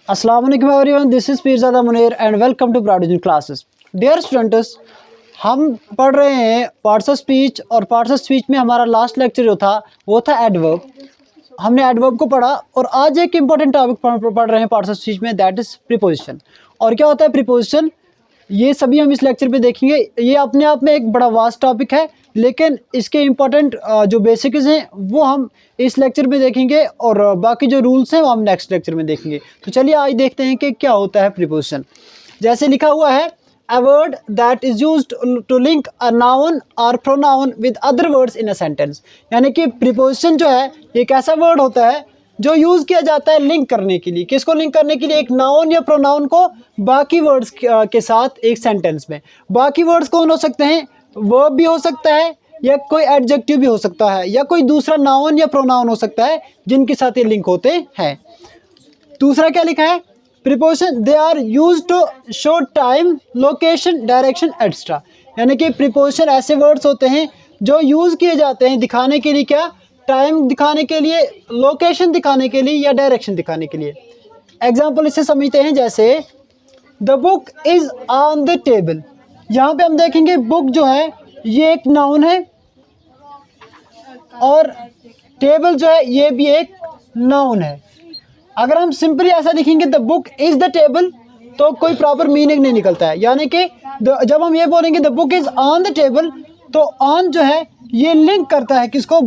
अस्सलाम वालेकुम everyone, this is Peerzada Munir and welcome to broad education classes. Dear students, हम पढ़ रहे हैं पार्ट्स ऑफ स्पीच और पार्ट्स ऑफ स्पीच में हमारा लास्ट लेक्चर जो था वो था एडवर्ब। हमने एडवर्ब को पढ़ा और आज एक इम्पॉर्टेंट टॉपिक पढ़ रहे हैं पार्ट्स ऑफ स्पीच में, दैट इज़ प्रीपोजिशन। और क्या होता है प्रीपोजिशन, ये सभी हम इस लेक्चर पे देखेंगे। ये अपने आप में एक बड़ा वास्ट टॉपिक है, लेकिन इसके इम्पोर्टेंट जो बेसिक्स हैं वो हम इस लेक्चर में देखेंगे और बाकी जो रूल्स हैं वो हम नेक्स्ट लेक्चर में देखेंगे। तो चलिए आज देखते हैं कि क्या होता है प्रीपोजिशन। जैसे लिखा हुआ है, a word that is used to link a noun or pronoun with other words in a sentence। यानी कि प्रीपोजिशन जो है एक ऐसा वर्ड होता है जो यूज़ किया जाता है लिंक करने के लिए। किसको लिंक करने के लिए? एक नाउन या प्रोनाउन को बाकी वर्ड्स के साथ एक सेंटेंस में। बाकी वर्ड्स कौन हो सकते हैं? वर्ब भी हो सकता है, या कोई एडजेक्टिव भी हो सकता है, या कोई दूसरा नाउन या प्रोनाउन हो सकता है जिनके साथ ये लिंक होते हैं। दूसरा क्या लिखा है? Preposition they are used to show time, location, direction extra. यानी कि प्रीपोजिशन ऐसे वर्ड्स होते हैं जो यूज़ किए जाते हैं दिखाने के लिए, क्या? टाइम दिखाने के लिए, लोकेशन दिखाने के लिए, या डायरेक्शन दिखाने के लिए। एग्जाम्पल इससे समझते हैं, जैसे the book is on the table. यहाँ पे हम देखेंगे बुक जो है ये एक नाउन है और टेबल जो है ये भी एक नाउन है। अगर हम सिंपली ऐसा लिखेंगे the book is the table तो कोई प्रॉपर मीनिंग नहीं निकलता है। यानी कि जब हम ये बोलेंगे the book is on the table तो ऑन जो है ये लिंक करता है किसको?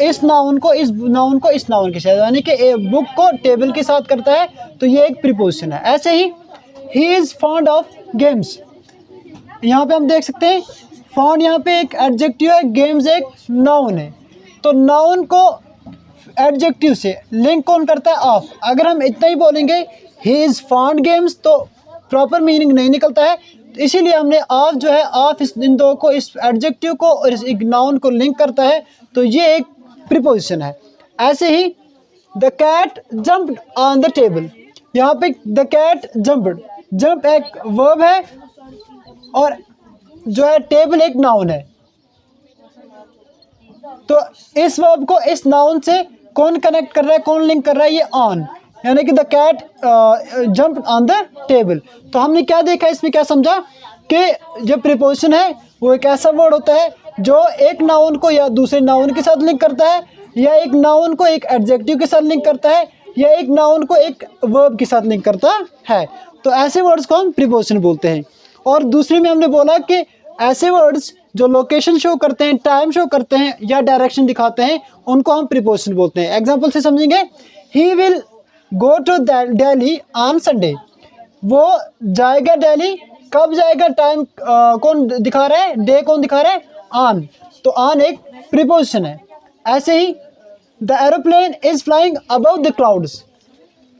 इस नाउन को इस नाउन के साथ, यानी कि बुक को टेबल के साथ करता है, तो ये एक प्रीपोजिशन है। ऐसे he is fond of games. यहाँ पे हम देख सकते हैं फॉन्ड यहाँ पे एक एडजेक्टिव है, गेम्स एक नाउन है। तो नाउन को एडजेक्टिव से लिंक कौन करता है? ऑफ। अगर हम इतना ही बोलेंगे ही इज़ फॉन्ड गेम्स तो प्रॉपर मीनिंग नहीं निकलता है। तो इसीलिए हमने ऑफ जो है, ऑफ इन दो को, इस एडजेक्टिव को और इस नाउन को लिंक करता है, तो ये एक प्रीपोजिशन है। ऐसे ही the cat jumped on the table. यहाँ पे द कैट जंप्ड, जंप एक वर्ब है और जो है टेबल एक नाउन है। तो इस वर्ब को इस नाउन से कौन कनेक्ट कर रहा है, कौन लिंक कर रहा है? ये ऑन, यानी कि the cat jumped on the table. तो हमने क्या देखा इसमें, क्या समझा कि जो प्रीपोजिशन है वो एक ऐसा वर्ड होता है जो एक नाउन को या दूसरे नाउन के साथ लिंक करता है, या एक नाउन को एक एडजेक्टिव के साथ लिंक करता है, या एक नाउन को एक वर्ब के साथ लिंक करता है। तो ऐसे वर्ड्स को हम प्रीपोजिशन बोलते हैं। और दूसरे में हमने बोला कि ऐसे वर्ड्स जो लोकेशन शो करते हैं, टाइम शो करते हैं, या डायरेक्शन दिखाते हैं, उनको हम प्रीपोजिशन बोलते हैं। एग्जांपल से समझेंगे, he will go to Delhi on Sunday. वो जाएगा दिल्ली, कब जाएगा? टाइम कौन दिखा रहा है, डे कौन दिखा रहा है? ऑन। तो ऑन एक प्रीपोजिशन है। ऐसे ही the aeroplane is flying above the clouds.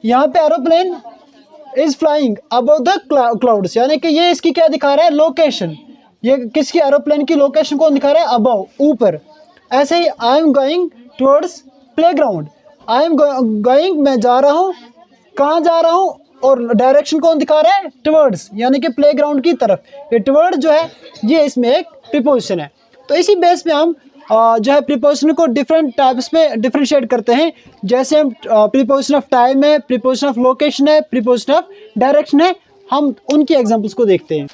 यहाँ पे aeroplane is flying above the clouds, यानी कि ये इसकी क्या दिखा रहा है? लोकेशन। ये किसकी? एरोप्लेन की लोकेशन कौन दिखा रहा है? अबव, ऊपर। ऐसे ही I am going towards playground. I am going, मैं जा रहा हूँ, कहाँ जा रहा हूँ, और डायरेक्शन कौन दिखा रहा है? टुवर्ड्स, यानी कि प्लेग्राउंड की तरफ। ये टुवर्ड्स जो है ये इसमें एक प्रीपोजिशन है। तो इसी बेस पे हम जो है प्रीपोजिशन को डिफरेंट टाइप्स में डिफरेंशिएट करते हैं। जैसे हम प्रीपोजिशन ऑफ टाइम है, प्रीपोजिशन ऑफ लोकेशन है, प्रीपोजिशन ऑफ डायरेक्शन है, हम उनकी एग्जांपल्स को देखते हैं।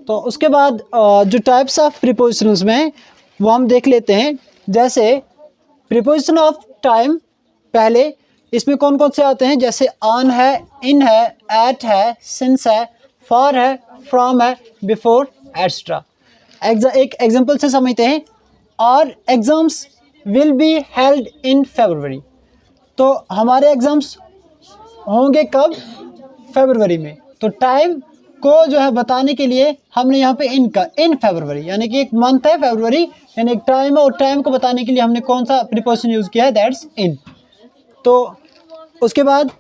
तो उसके बाद जो टाइप्स ऑफ प्रीपोजिशंस में वो हम देख लेते हैं। जैसे प्रीपोजिशन ऑफ टाइम, पहले इसमें कौन कौन से आते हैं? जैसे ऑन है, इन है, एट है, सिंस है, फॉर है, फ्रॉम है, बिफोर, एक्स्ट्रा। एक एग्जांपल से समझते हैं, और exams will be held in February. तो हमारे एग्ज़ाम्स होंगे कब? फरवरी में। तो टाइम को जो है बताने के लिए हमने यहाँ पे इन फरवरी, यानी कि एक मंथ है फरवरी, यानी एक टाइम है, और टाइम को बताने के लिए हमने कौन सा प्रीपोजिशन यूज़ किया है? That's in. तो उसके बाद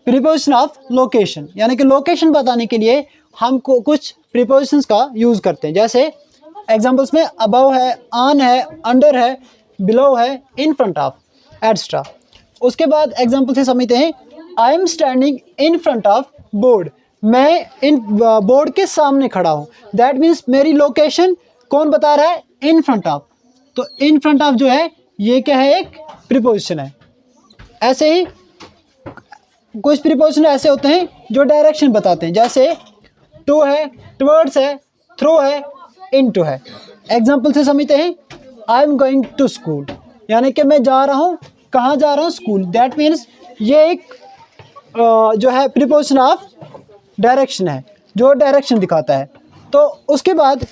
प्रीपोजिशन ऑफ लोकेशन, यानी कि लोकेशन बताने के लिए हम कुछ प्रीपोजिशंस का यूज़ करते हैं। जैसे एग्जांपल्स में अबव है, ऑन है, अंडर है, बिलो है, इन फ्रंट ऑफ, एक्स्ट्रा। उसके बाद एग्जांपल से समझते हैं, I am standing in front of board. मैं इन बोर्ड के सामने खड़ा हूँ। दैट मीन्स मेरी लोकेशन कौन बता रहा है? In front of. तो इन फ्रंट ऑफ जो है ये क्या है? एक प्रीपोजिशन है। ऐसे ही कुछ प्रीपोजिशन ऐसे होते हैं जो डायरेक्शन बताते हैं, जैसे टू है, टुवर्ड्स है, थ्रू है, इनटू है। एग्जाम्पल से समझते हैं, I am going to school, यानी कि मैं जा रहा हूँ, कहाँ जा रहा हूँ, स्कूल। दैट मीन्स ये एक जो है प्रीपोजिशन ऑफ डायरेक्शन है, जो डायरेक्शन दिखाता है। तो उसके बाद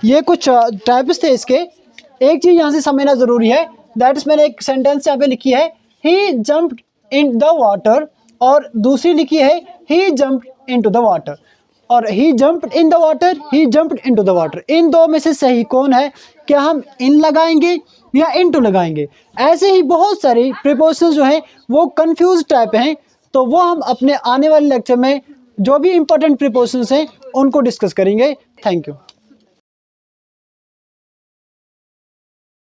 ये कुछ टाइप्स थे इसके। एक चीज़ यहाँ से समझना ज़रूरी है, दैट इज मैंने एक सेंटेंस यहाँ पे लिखी है, he jumped in the water, और दूसरी लिखी है he jumped into the water, और he jumped in the water, he jumped into the water. इन दो में से सही कौन है? क्या हम इन लगाएंगे या इनटू लगाएंगे? ऐसे ही बहुत सारी प्रीपोजिशंस जो हैं वो कंफ्यूज टाइप हैं, तो वो हम अपने आने वाले लेक्चर में जो भी इंपॉर्टेंट प्रीपोजिशंस हैं उनको डिस्कस करेंगे। Thank you.